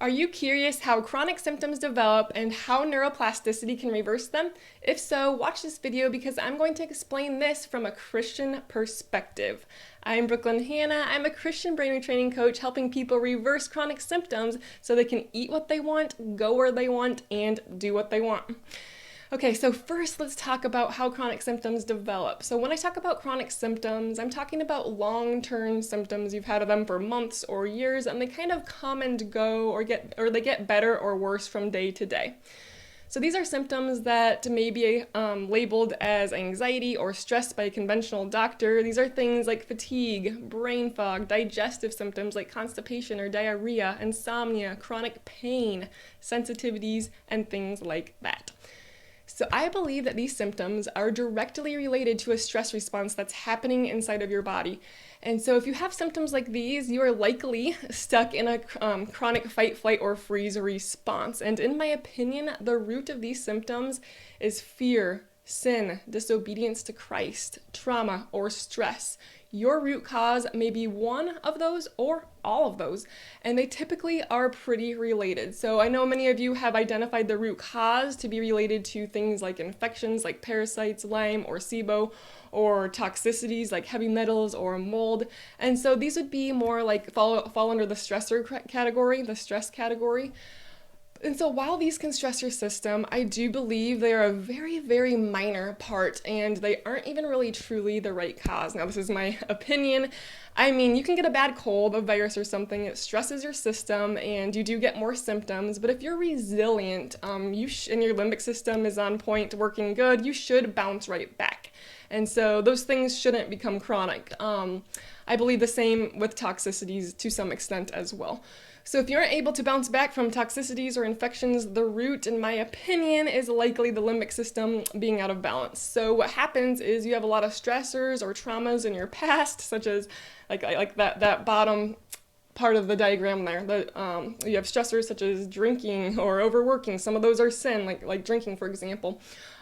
Are you curious how chronic symptoms develop and how neuroplasticity can reverse them? If so, watch this video because I'm going to explain this from a Christian perspective. I'm Hanna. I'm a Christian brain retraining coach helping people reverse chronic symptoms so they can eat what they want, go where they want, and do what they want. Okay, so first let's talk about how chronic symptoms develop. So when I talk about chronic symptoms, I'm talking about long-term symptoms. You've had them for months or years, and they kind of come and go or they get better or worse from day to day. So these are symptoms that may be labeled as anxiety or stress by a conventional doctor. These are things like fatigue, brain fog, digestive symptoms like constipation or diarrhea, insomnia, chronic pain, sensitivities, and things like that. So I believe that these symptoms are directly related to a stress response that's happening inside of your body. And so if you have symptoms like these, you are likely stuck in a chronic fight, flight, or freeze response. And in my opinion, the root of these symptoms is fear, sin, disobedience to Christ, trauma, or stress. Your root cause may be one of those or all of those, and they typically are pretty related. So I know many of you have identified the root cause to be related to things like infections like parasites, Lyme, or SIBO, or toxicities like heavy metals or mold. And so these would be more like fall under the stressor category, the stress category. And so while these can stress your system, I do believe they are a very, very minor part, and they aren't even really truly the right cause. Now, this is my opinion. I mean, you can get a bad cold, a virus or something, it stresses your system, and you do get more symptoms, but if you're resilient, and your limbic system is on point, working good, you should bounce right back. And so those things shouldn't become chronic. I believe the same with toxicities to some extent as well. So if you aren't able to bounce back from toxicities or infections, the root, in my opinion, is likely the limbic system being out of balance. So what happens is you have a lot of stressors or traumas in your past, such as like that bottom part of the diagram there. You have stressors such as drinking or overworking. Some of those are sin, like drinking, for example.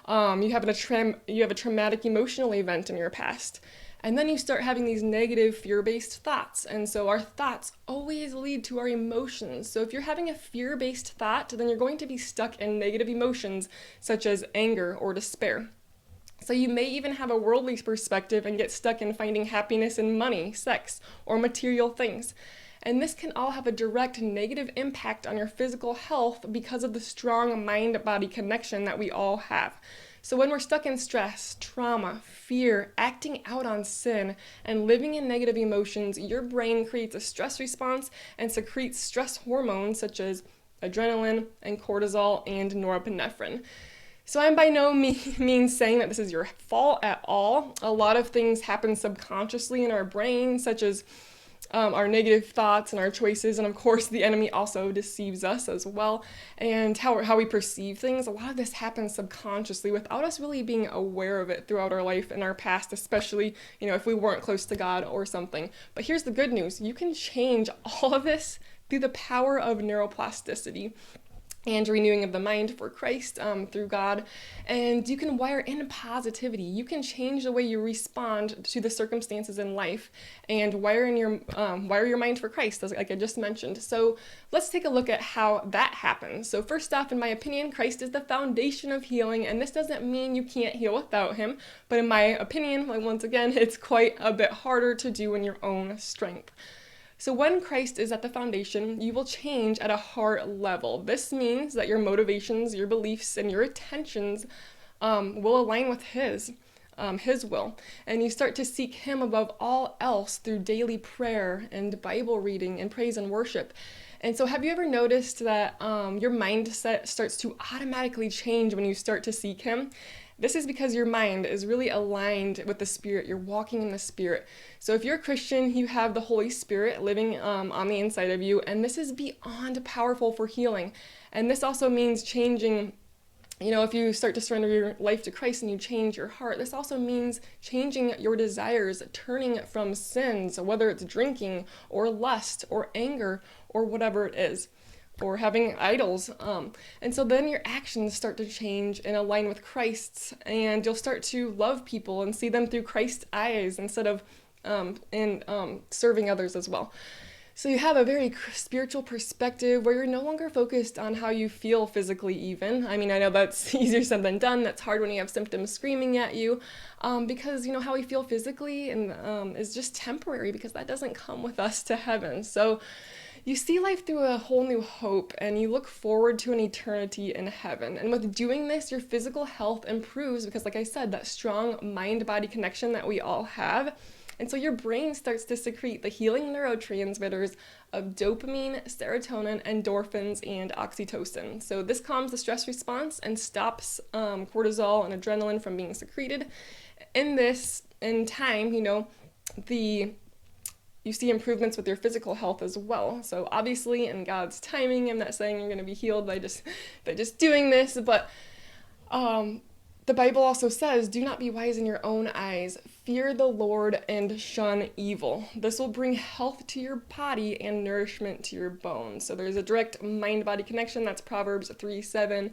You have a traumatic emotional event in your past. And then you start having these negative fear-based thoughts. And so our thoughts always lead to our emotions. So if you're having a fear-based thought, then you're going to be stuck in negative emotions such as anger or despair. So you may even have a worldly perspective and get stuck in finding happiness in money, sex, or material things. And this can all have a direct negative impact on your physical health because of the strong mind-body connection that we all have. So when we're stuck in stress, trauma, fear, acting out on sin, and living in negative emotions, your brain creates a stress response and secretes stress hormones such as adrenaline and cortisol and norepinephrine. So I'm by no means saying that this is your fault at all. A lot of things happen subconsciously in our brain, such as our negative thoughts and our choices, and of course the enemy also deceives us as well, and how we perceive things. A lot of this happens subconsciously without us really being aware of it throughout our life and our past, especially if we weren't close to God or something. But here's the good news: you can change all of this through the power of neuroplasticity and renewing of the mind for Christ through God. And you can wire in positivity. You can change the way you respond to the circumstances in life and wire your mind for Christ, like I just mentioned. So let's take a look at how that happens. So first off, in my opinion, Christ is the foundation of healing, and this doesn't mean you can't heal without him, but in my opinion, once again, it's quite a bit harder to do in your own strength. So when Christ is at the foundation, you will change at a heart level. This means that your motivations, your beliefs, and your attentions will align with his will. And you start to seek him above all else through daily prayer and Bible reading and praise and worship. And so have you ever noticed that your mindset starts to automatically change when you start to seek him? This is because your mind is really aligned with the Spirit. You're walking in the Spirit. So if you're a Christian, you have the Holy Spirit living on the inside of you, and this is beyond powerful for healing. And this also means changing, if you start to surrender your life to Christ and you change your heart, this also means changing your desires, turning from sins, whether it's drinking or lust or anger or whatever it is, or having idols. And so then your actions start to change and align with Christ's, and you'll start to love people and see them through Christ's eyes instead of serving others as well. So you have a very spiritual perspective where you're no longer focused on how you feel physically even. I mean, I know that's easier said than done. That's hard when you have symptoms screaming at you, because, how we feel physically and is just temporary, because that doesn't come with us to heaven. So you see life through a whole new hope, and you look forward to an eternity in heaven. And with doing this, your physical health improves because, like I said, that strong mind-body connection that we all have. And so your brain starts to secrete the healing neurotransmitters of dopamine, serotonin, endorphins, and oxytocin. So this calms the stress response and stops cortisol and adrenaline from being secreted. In time, you see improvements with your physical health as well. So obviously, in God's timing, I'm not saying you're going to be healed by just doing this, but the Bible also says, do not be wise in your own eyes. Fear the Lord and shun evil. This will bring health to your body and nourishment to your bones. So there's a direct mind-body connection. That's Proverbs 3:7.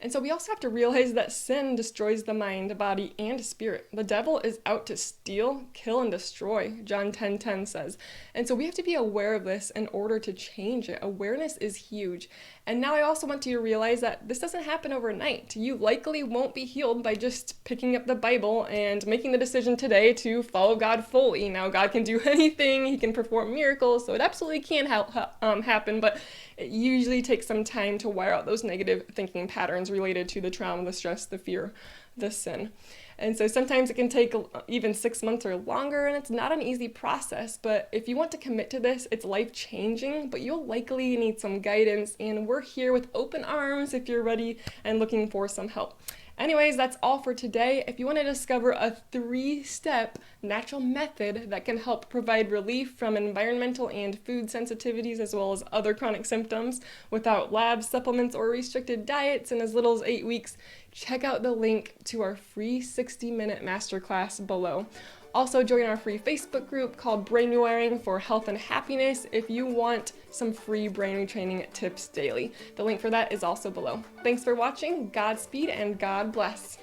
And so we also have to realize that sin destroys the mind, body, and spirit. The devil is out to steal, kill, and destroy, John 10:10 says. And so we have to be aware of this in order to change it. Awareness is huge. And now I also want you to realize that this doesn't happen overnight. You likely won't be healed by just picking up the Bible and making the decision today to follow God fully. Now, God can do anything. He can perform miracles, so it absolutely can happen, but it usually takes some time to wire out those negative thinking patterns related to the trauma, the stress, the fear, the sin. And so sometimes it can take even 6 months or longer, and it's not an easy process. But if you want to commit to this, it's life-changing, but you'll likely need some guidance, and we're here with open arms if you're ready and looking for some help. Anyways, that's all for today. If you want to discover a 3-step natural method that can help provide relief from environmental and food sensitivities as well as other chronic symptoms without labs, supplements, or restricted diets in as little as 8 weeks, check out the link to our free 60-minute masterclass below. Also, join our free Facebook group called Brain Rewiring for Health and Happiness if you want some free brain retraining tips daily. The link for that is also below. Thanks for watching, Godspeed, and God bless.